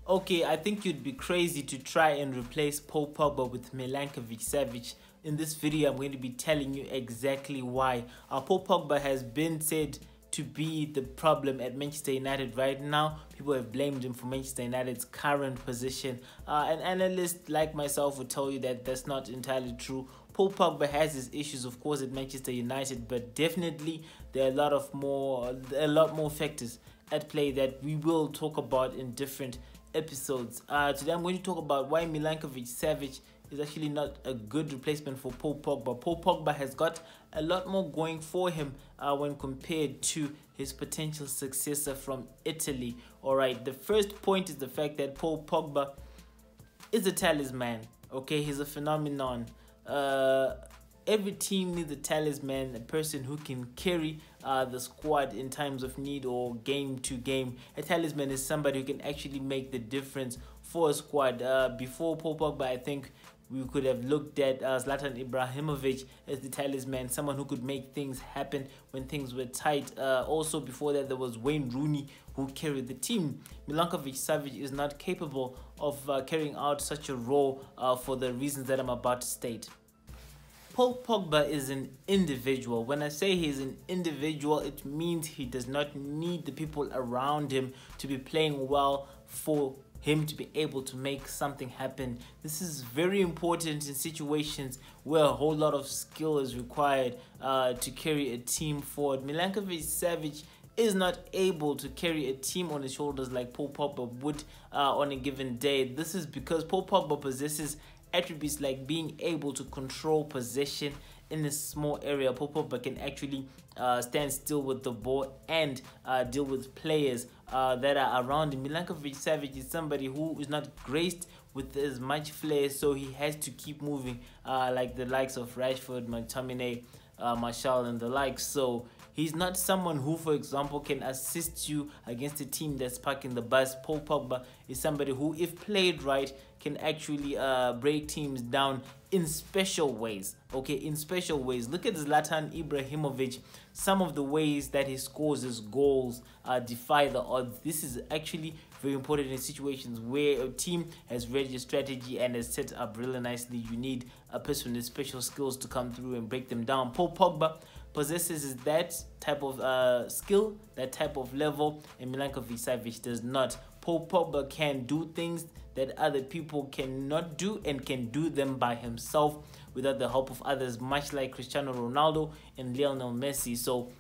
Okay, I think you'd be crazy to try and replace Paul Pogba with Milinkovic-Savic. In this video, I'm going to be telling you exactly why. Paul Pogba has been said to be the problem at Manchester United right now. People have blamed him for Manchester United's current position. An analyst like myself would tell you that that's not entirely true. Paul Pogba has his issues, of course, at Manchester United, but definitely there are a lot more factors at play that we will talk about in different episodes. Today I'm going to talk about why Milinkovic-Savic is actually not a good replacement for Paul Pogba. Paul Pogba has got a lot more going for him when compared to his potential successor from Italy. Alright, the first point is the fact that Paul Pogba is a talisman. Okay, he's a phenomenon. Every team needs a talisman, a person who can carry the squad in times of need or game to game. A talisman is somebody who can actually make the difference for a squad. Before Paul Pogba, I think we could have looked at Zlatan Ibrahimovic as the talisman, someone who could make things happen when things were tight. Also, before that, there was Wayne Rooney, who carried the team. Milinkovic-Savic is not capable of carrying out such a role for the reasons that I'm about to state. Paul Pogba is an individual. When I say he's an individual, it means he does not need the people around him to be playing well for him to be able to make something happen. This is very important in situations where a whole lot of skill is required to carry a team forward. Milinkovic-Savic is not able to carry a team on his shoulders like Paul Pogba would on a given day. This is because Paul Pogba possesses attributes like being able to control possession in a small area. Paul Pogba can actually stand still with the ball and deal with players that are around him. Milinkovic-Savic is somebody who is not graced with as much flair, so he has to keep moving like the likes of Rashford, McTominay, Martial and the likes. So he's not someone who, for example, can assist you against a team that's parking the bus. Paul Pogba is somebody who, if played right, can actually break teams down in special ways. Okay, in special ways. Look at Zlatan Ibrahimovic. Some of the ways that he scores his goals defy the odds. This is actually very important in situations where a team has read your strategy and has set up really nicely. You need a person with special skills to come through and break them down. Paul Pogba possesses that type of skill, that type of level, and Milinkovic-Savic does not. Paul Pogba can do things that other people cannot do and can do them by himself without the help of others, much like Cristiano Ronaldo and Lionel Messi. So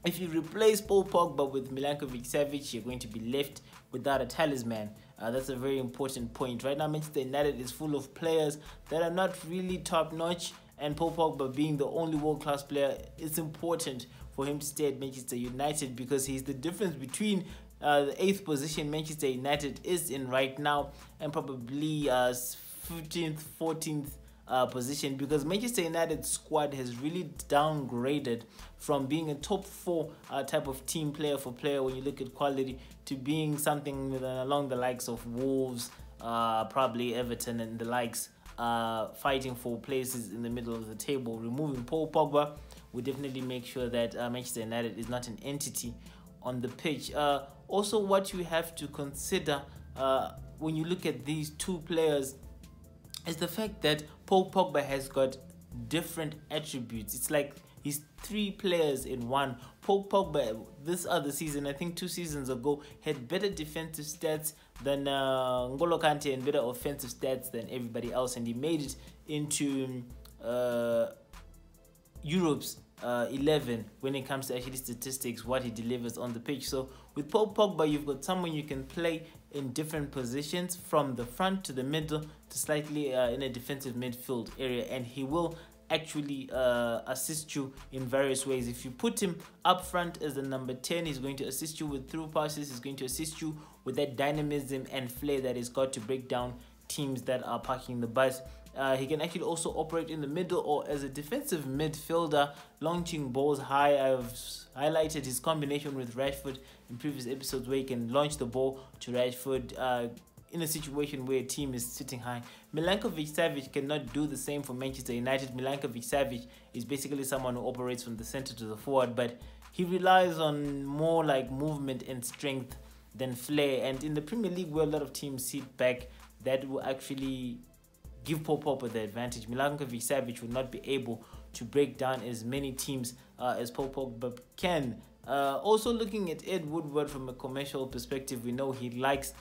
if you replace Paul Pogba with Milinkovic-Savic, you're going to be left without a talisman. That's a very important point. Right now, Manchester United is full of players that are not really top-notch, and Paul Pogba being the only world-class player, it's important for him to stay at Manchester United because he's the difference between the 8th position Manchester United is in right now and probably 15th, 14th position, because Manchester United's squad has really downgraded from being a top 4 type of team player for player when you look at quality to being something along the likes of Wolves, probably Everton and the likes, fighting for places in the middle of the table. Removing Paul Pogba would definitely make sure that Manchester United is not an entity on the pitch. Also, what you have to consider when you look at these two players is the fact that Paul Pogba has got different attributes. It's like he's 3 players in one. Paul Pogba this other season, I think 2 seasons ago, had better defensive stats than N'Golo Kante and better offensive stats than everybody else, and he made it into Europe's 11 when it comes to actually statistics, what he delivers on the pitch. So with Paul Pogba, you've got someone you can play in different positions, from the front to the middle to slightly in a defensive midfield area, and he will actually assist you in various ways. If you put him up front as the number 10, he's going to assist you with through passes. He's going to assist you with that dynamism and flair that he's got to break down teams that are parking the bus. He can actually also operate in the middle or as a defensive midfielder, launching balls high. I've highlighted his combination with Rashford in previous episodes, where he can launch the ball to Rashford in a situation where a team is sitting high. Milinkovic-Savic cannot do the same for Manchester United. Milinkovic-Savic is basically someone who operates from the center to the forward, but he relies on more like movement and strength than flair. And in the Premier League, where a lot of teams sit back, that will actually give Paul Pogba the advantage. Milinkovic-Savic will not be able to break down as many teams as Paul Pogba can. Also looking at Ed Woodward from a commercial perspective, we know he likes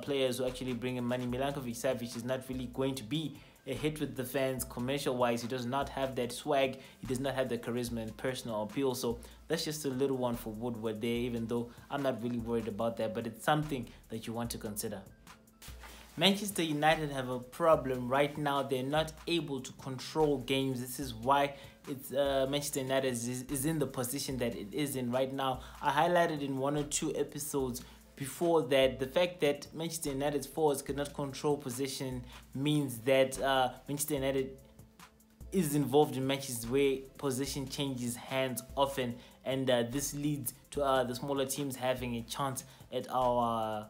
players who actually bring in money. Milinkovic-Savic is not really going to be a hit with the fans commercial-wise. He does not have that swag. He does not have the charisma and personal appeal. So that's just a little one for Woodward there, even though I'm not really worried about that. But it's something that you want to consider. Manchester United have a problem right now. They're not able to control games. This is why it's Manchester United is in the position that it is in right now. I highlighted in 1 or 2 episodes before that the fact that Manchester United's forwards cannot control possession means that Manchester United is involved in matches where possession changes hands often, and this leads to the smaller teams having a chance at our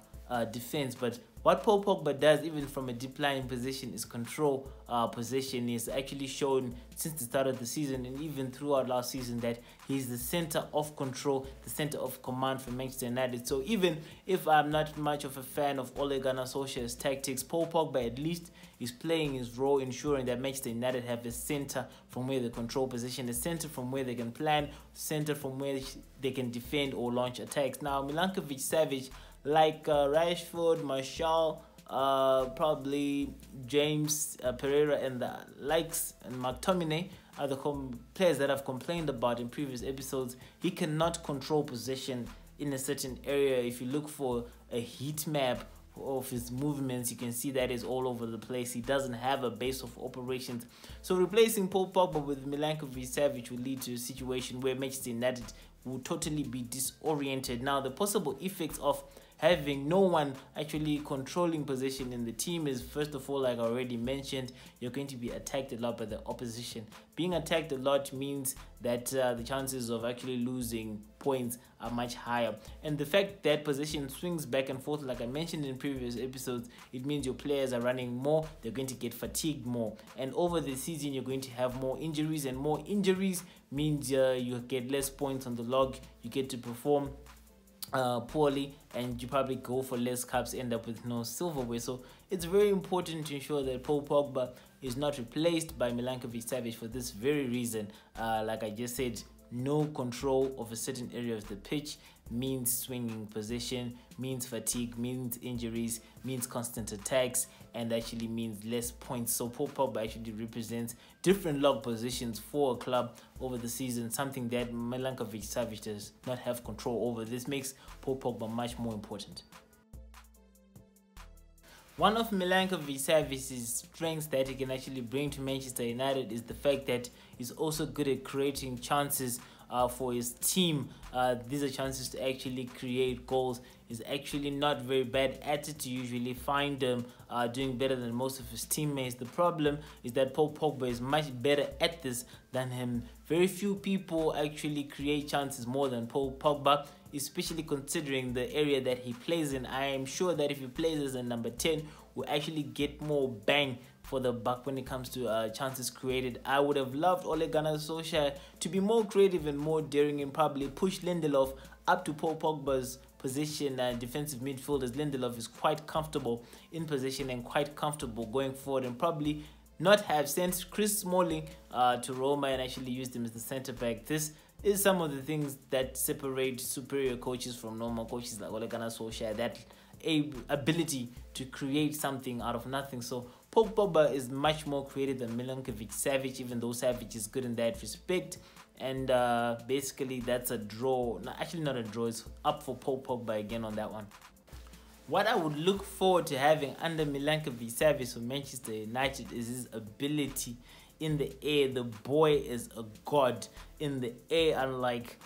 defense. But what Paul Pogba does, even from a deep lying position, is control possession. He's actually shown since the start of the season and even throughout last season that he's the center of control, the center of command for Manchester United. So even if I'm not much of a fan of Ole Gunnar Solskjaer's tactics, Paul Pogba at least is playing his role, ensuring that Manchester United have a center from where they control possession, a center from where they can plan, center from where they can defend or launch attacks. Now, Milinkovic-Savic, like Rashford, Martial, probably James Pereira and the likes, and McTominay are the players that I've complained about in previous episodes. He cannot control possession in a certain area. If you look for a heat map of his movements, you can see that is all over the place. He doesn't have a base of operations. So replacing Paul Pogba with Milinkovic-Savic will lead to a situation where Manchester United will totally be disoriented. Now, the possible effects of having no one actually controlling possession in the team is, first of all, like I already mentioned, you're going to be attacked a lot by the opposition. Being attacked a lot means that the chances of actually losing points are much higher. And the fact that possession swings back and forth, like I mentioned in previous episodes, it means your players are running more, they're going to get fatigued more. And over the season, you're going to have more injuries, and more injuries means you get less points on the log, you get to perform poorly, and you probably go for less cups, end up with no silverware. So it's very important to ensure that Paul Pogba is not replaced by Milinkovic-Savic for this very reason. Like I just said, no control of a certain area of the pitch means swinging possession, means fatigue, means injuries, means constant attacks, and actually means less points. So Paul Pogba actually represents different log positions for a club over the season, something that Milinkovic-Savic does not have control over. This makes Paul Pogba much more important. One of Milinkovic-Savic's strengths that he can actually bring to Manchester United is the fact that he's also good at creating chances for his team. These are chances to actually create goals. He's actually not very bad at it. You usually find him doing better than most of his teammates. The problem is that Paul Pogba is much better at this than him. Very few people actually create chances more than Paul Pogba, especially considering the area that he plays in. I am sure that if he plays as a number 10, will actually get more bang for the buck when it comes to chances created. I would have loved Ole Gunnar Solskjaer to be more creative and more daring and probably push Lindelof up to Paul Pogba's position, defensive midfield, as Lindelof is quite comfortable in position and quite comfortable going forward, and probably not have sent Chris Smalling to Roma and actually used him as the centre back. This is some of the things that separate superior coaches from normal coaches like Ole Gunnar Solskjaer, that ability to create something out of nothing. So Paul Pogba is much more creative than Milinkovic-Savic, even though Savic is good in that respect. And basically that's a draw. No, actually not a draw. It's up for Paul Pogba again on that one. What I would look forward to having under Milinkovic-Savic for Manchester United is his ability in the air. The boy is a god in the air, unlike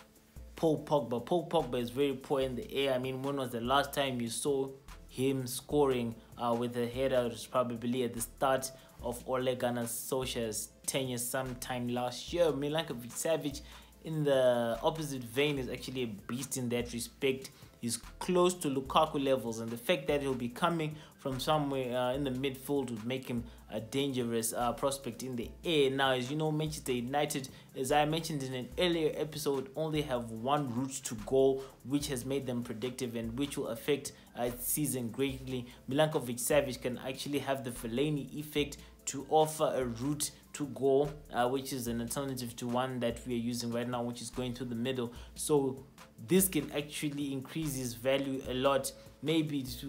Paul Pogba. Paul Pogba is very poor in the air. I mean, when was the last time you saw him scoring with a header? It was probably at the start of Ole Gunnar Solskjaer's tenure sometime last year. Milinkovic-Savic, in the opposite vein, is actually a beast in that respect. is close to Lukaku levels, and the fact that he'll be coming from somewhere in the midfield would make him a dangerous prospect in the air. Now, as you know, Manchester United, as I mentioned in an earlier episode, only have one route to goal, which has made them predictive and which will affect its season greatly. Milinkovic-Savic can actually have the Fellaini effect to offer a route to goal, which is an alternative to one that we are using right now, which is going through the middle. So this can actually increase his value a lot. Maybe to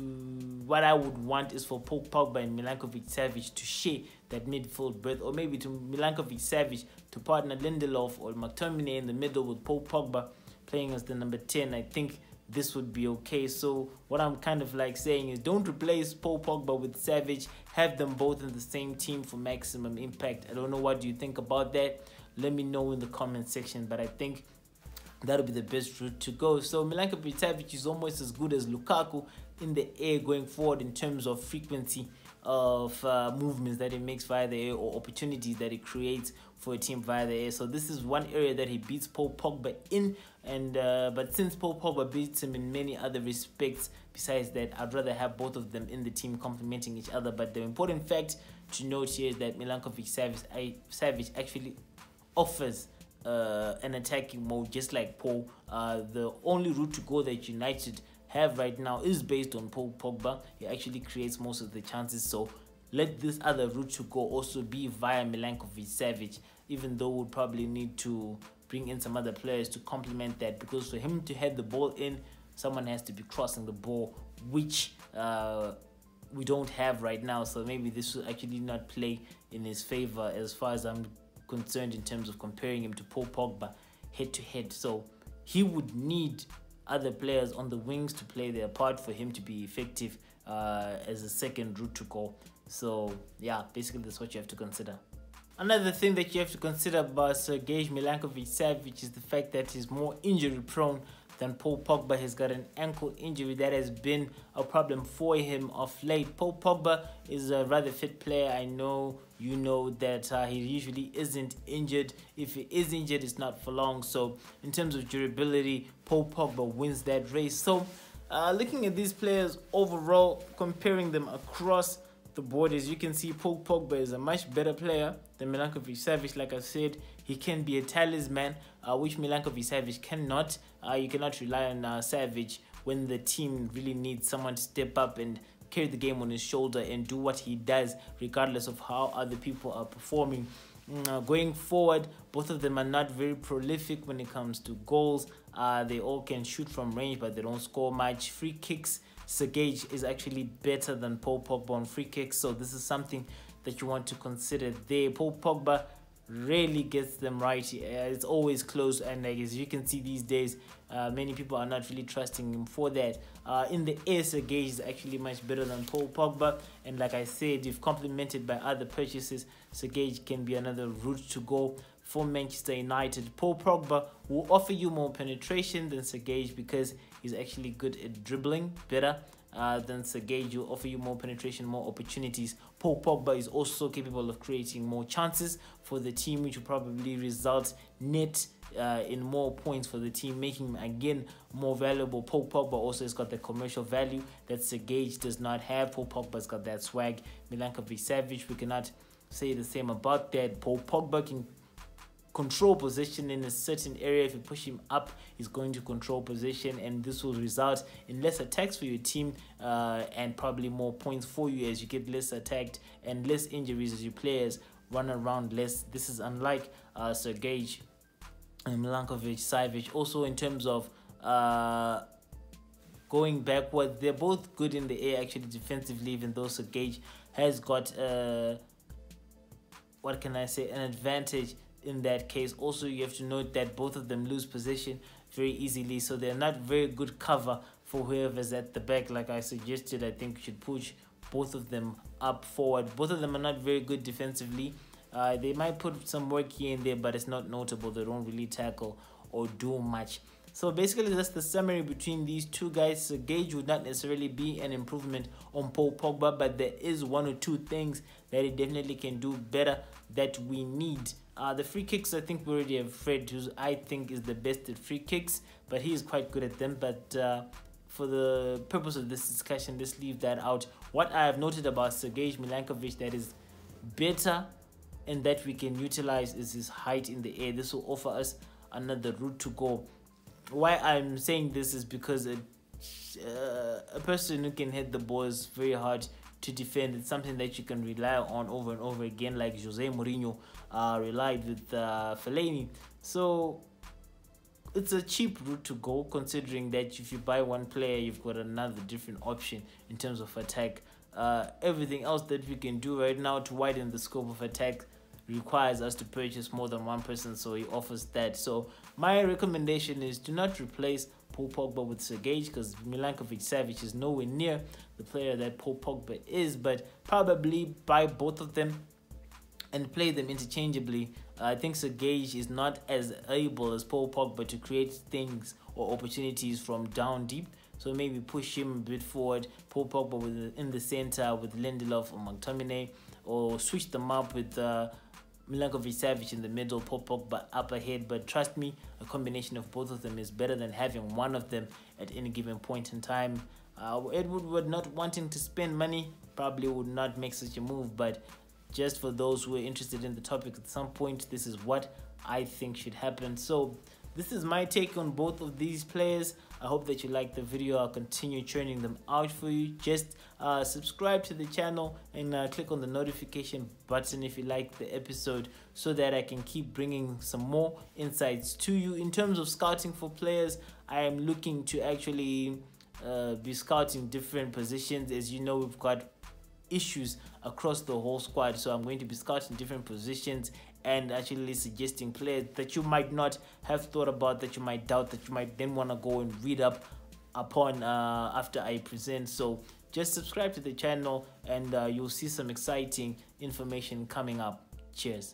what I would want is for Paul Pogba and Milinkovic-Savic to share that midfield berth, or maybe to Milinkovic-Savic to partner Lindelof or McTominay in the middle with Paul Pogba playing as the number 10. I think this would be okay. So what I'm kind of like saying is, don't replace Paul Pogba with Savic. Have them both in the same team for maximum impact. I don't know, what do you think about that? Let me know in the comment section, but I think that'll be the best route to go. So Milinkovic-Savic is almost as good as Lukaku in the air going forward in terms of frequency of movements that he makes via the air, or opportunities that he creates for a team via the air. So this is one area that he beats Paul Pogba in, and but since Paul Pogba beats him in many other respects besides that, I'd rather have both of them in the team complementing each other. But the important fact to note here is that Milinkovic-Savic actually offers an attacking mode just like Paul. The only route to go that United have right now is based on Paul Pogba. He actually creates most of the chances, so let this other route to go also be via Milinkovic-Savic, even though we'll probably need to bring in some other players to complement that, because for him to head the ball in, someone has to be crossing the ball, which we don't have right now. So maybe this will actually not play in his favor as far as I'm concerned in terms of comparing him to Paul Pogba head to head. So he would need other players on the wings to play their part for him to be effective as a second route to goal. So yeah, basically that's what you have to consider. Another thing that you have to consider about Sergej Milinkovic-Savic is the fact that he's more injury prone than Paul Pogba. Has got an ankle injury that has been a problem for him of late. Paul Pogba is a rather fit player. I know you know that he usually isn't injured. If he is injured, it's not for long. So in terms of durability, Paul Pogba wins that race. So looking at these players overall, comparing them across the board, as you can see, Paul Pogba is a much better player than Milinkovic-Savic. Like I said, he can be a talisman, which Milinkovic-Savic cannot. You cannot rely on Savic when the team really needs someone to step up and carry the game on his shoulder and do what he does, regardless of how other people are performing. Going forward, both of them are not very prolific when it comes to goals. They all can shoot from range, but they don't score much. Free kicks, Sergej is actually better than Paul Pogba on free kicks, so this is something that you want to consider there. Paul Pogba rarely gets them right. It's always close, and as you can see these days, many people are not really trusting him for that. In the air, Sergej is actually much better than Paul Pogba, and like I said, if complemented by other purchases, Sergej can be another route to go for Manchester United. Paul Pogba will offer you more penetration than Sergej because he's actually good at dribbling better than Sergej. Will offer you more penetration, more opportunities. Paul Pogba is also capable of creating more chances for the team, which will probably result net in more points for the team, making him again more valuable. Paul Pogba also has got the commercial value that Sergej does not have. Paul Pogba's got that swag. Milinkovic-Savic, we cannot say the same about that. Paul Pogba can control possession in a certain area. If you push him up, he's going to control possession, and this will result in less attacks for your team and probably more points for you as you get less attacked and less injuries as your players run around less. This is unlike Sergej and Milinkovic-Savic. Also in terms of going backward, they're both good in the air actually defensively, even though Sergej has got what can I say, an advantage in that case. Also, you have to note that both of them lose possession very easily, so they're not very good cover for whoever's at the back. Like I suggested, I think you should push both of them up forward. Both of them are not very good defensively. They might put some work here and there, but it's not notable. They don't really tackle or do much. So basically, that's the summary between these two guys. Sergej would not necessarily be an improvement on Paul Pogba, but there is one or two things that he definitely can do better that we need. The free kicks, I think we already have Fred, who I think is the best at free kicks, but he is quite good at them. But for the purpose of this discussion, let's leave that out. What I have noted about Sergej Milinkovic that is better and that we can utilize is his height in the air. This will offer us another route to go. Why I'm saying this is because a person who can hit the ball is very hard to defend. It's something that you can rely on over and over again, like Jose Mourinho relied with Fellaini. So it's a cheap route to go, considering that if you buy one player, you've got another different option in terms of attack. Everything else that we can do right now to widen the scope of attack requires us to purchase more than one person, so he offers that. So my recommendation is do not replace Paul Pogba with Sergej, because Milinkovic-Savic is nowhere near the player that Paul Pogba is, but probably buy both of them and play them interchangeably. I think Sergej is not as able as Paul Pogba to create things or opportunities from down deep, so maybe push him a bit forward, Paul Pogba in the center with Lindelof or McTominay, or switch them up with Milinkovic-Savic in the middle, Paul Pogba up ahead. But trust me, a combination of both of them is better than having one of them at any given point in time. Edward would not wanting to spend money probably would not make such a move, but just for those who are interested in the topic at some point, this is what I think should happen. So this is my take on both of these players. I hope that you like the video. I'll continue churning them out for you. Just subscribe to the channel and click on the notification button if you like the episode, so that I can keep bringing some more insights to you. In terms of scouting for players, I am looking to actually be scouting different positions. As you know, we've got issues across the whole squad, so I'm going to be scouting different positions and actually suggesting players that you might not have thought about, that you might doubt, that you might then want to go and read up upon after I present. So just subscribe to the channel and you'll see some exciting information coming up. Cheers.